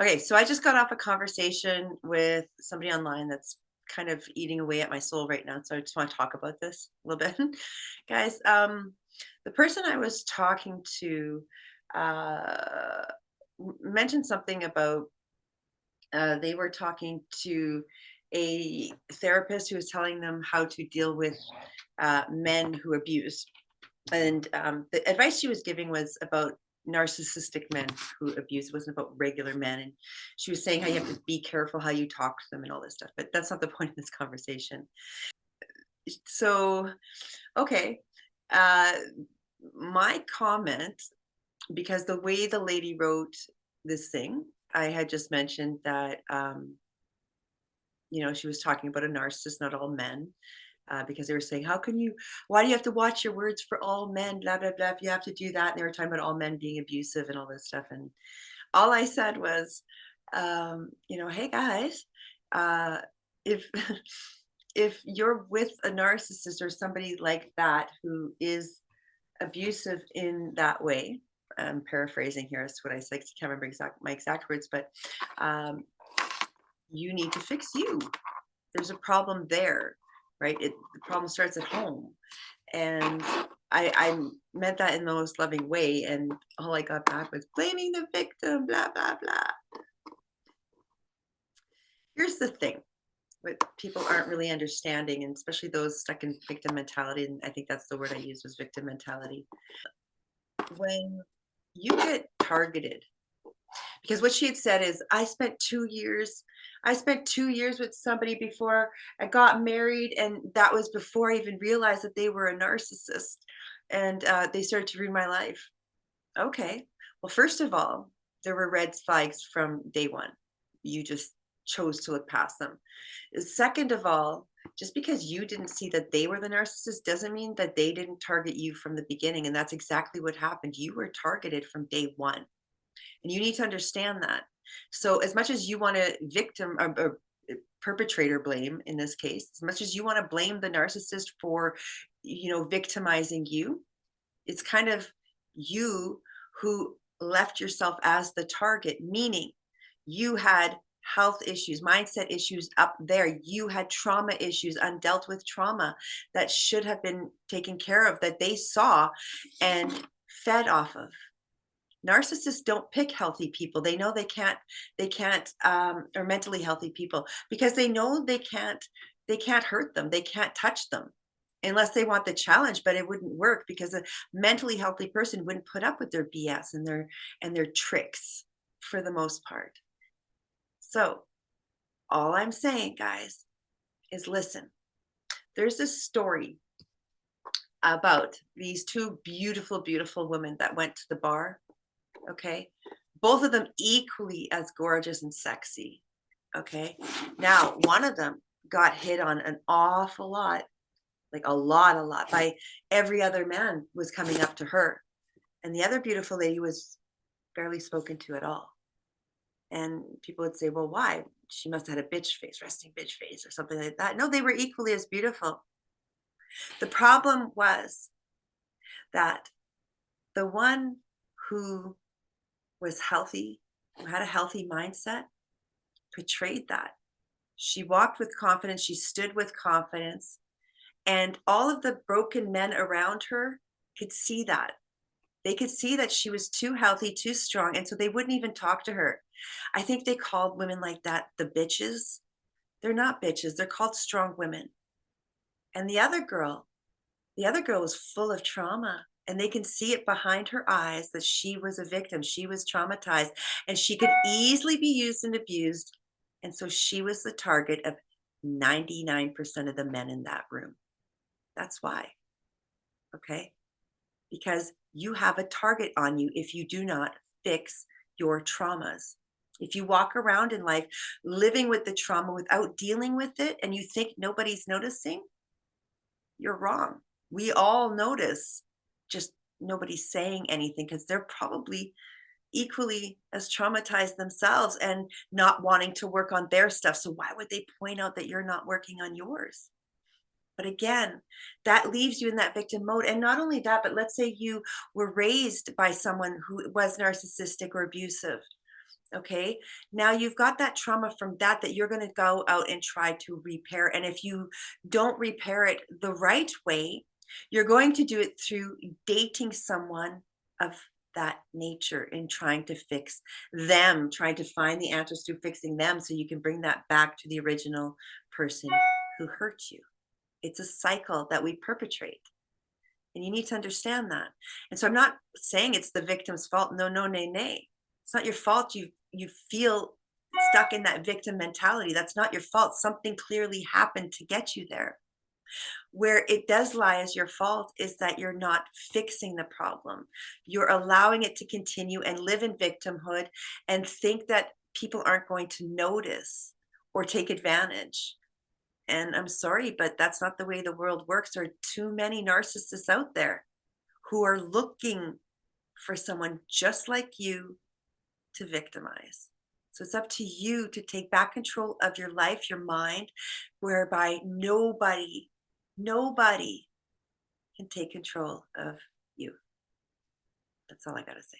Okay, so I just got off a conversation with somebody online that's kind of eating away at my soul right now. So I just want to talk about this a little bit. Guys, the person I was talking to uh, mentioned something about they were talking to a therapist who was telling them how to deal with men who abuse. And the advice she was giving was about narcissistic men who abuse. It wasn't about regular men. And she was saying how you have to be careful how you talk to them and all this stuff. But that's not the point of this conversation. So, okay. Uh, my comment, because the way the lady wrote this thing, I had just mentioned that, she was talking about a narcissist, not all men. Because they were saying, "How can you? Why do you have to watch your words for all men? Blah blah blah. If you have to do that." And they were talking about all men being abusive and all this stuff. And all I said was, "Hey guys, uh, if if you're with a narcissist or somebody like that who is abusive in that way." I'm paraphrasing here as to what I said. 'Cause I can't remember my exact words, but um, you need to fix you. There's a problem there, right? The problem starts at home. And I meant that in the most loving way. And all I got back was blaming the victim, blah, blah, blah. Here's the thing what people aren't really understanding, and especially those stuck in victim mentality. And I think that's the word I used was victim mentality. When you get targeted, because what she had said is, I spent 2 years with somebody before I got married, and that was before I even realized that they were a narcissist, and they started to ruin my life. Okay, well, first of all, there were red flags from day one. You just chose to look past them. Second of all, just because you didn't see that they were the narcissist doesn't mean that they didn't target you from the beginning, and that's exactly what happened. You were targeted from day one. And you need to understand that. So as much as you want to victim or perpetrator blame in this case, as much as you want to blame the narcissist for, victimizing you, it's kind of you who left yourself as the target, meaning you had health issues, mindset issues up there. You had trauma issues, undealt with trauma that should have been taken care of, that they saw and fed off of. Narcissists don't pick healthy people. They know they can't, or mentally healthy people, because they know they can't hurt them. They can't touch them unless they want the challenge, but it wouldn't work because a mentally healthy person wouldn't put up with their BS and their tricks for the most part. So all I'm saying, guys, is listen. There's this story about these two beautiful, beautiful women that went to the bar. Okay. Both of them equally as gorgeous and sexy. Okay. Now, one of them got hit on an awful lot, like a lot by every other man was coming up to her. And the other beautiful lady was barely spoken to at all. And people would say, well, why? She must have had a bitch face, resting bitch face, or something like that. No, they were equally as beautiful. The problem was that the one who was healthy, who had a healthy mindset, portrayed that. She walked with confidence, she stood with confidence, and all of the broken men around her could see that. They could see that she was too healthy, too strong, and so they wouldn't even talk to her. I think they called women like that the bitches. They're not bitches, they're called strong women. And the other girl was full of trauma, and they can see it behind her eyes that she was a victim. She was traumatized, and she could easily be used and abused. And so she was the target of 99% of the men in that room. That's why. Okay. Because you have a target on you if you do not fix your traumas. If you walk around in life living with the trauma without dealing with it and you think nobody's noticing, you're wrong. We all notice, just nobody's saying anything because they're probably equally as traumatized themselves and not wanting to work on their stuff. So why would they point out that you're not working on yours? But again, that leaves you in that victim mode. And not only that, but let's say you were raised by someone who was narcissistic or abusive. Okay. Now you've got that trauma from that you're going to go out and try to repair. And if you don't repair it the right way, you're going to do it through dating someone of that nature and trying to fix them, trying to find the answers through fixing them so you can bring that back to the original person who hurt you. It's a cycle that we perpetrate. And you need to understand that. And so I'm not saying it's the victim's fault. No, no, nay, nay. It's not your fault. You feel stuck in that victim mentality. That's not your fault. Something clearly happened to get you there. Where it does lie as your fault is that you're not fixing the problem. You're allowing it to continue and live in victimhood and think that people aren't going to notice or take advantage. And I'm sorry, but that's not the way the world works. There are too many narcissists out there who are looking for someone just like you to victimize. So it's up to you to take back control of your life, your mind, whereby nobody can take control of you. That's all I got to say.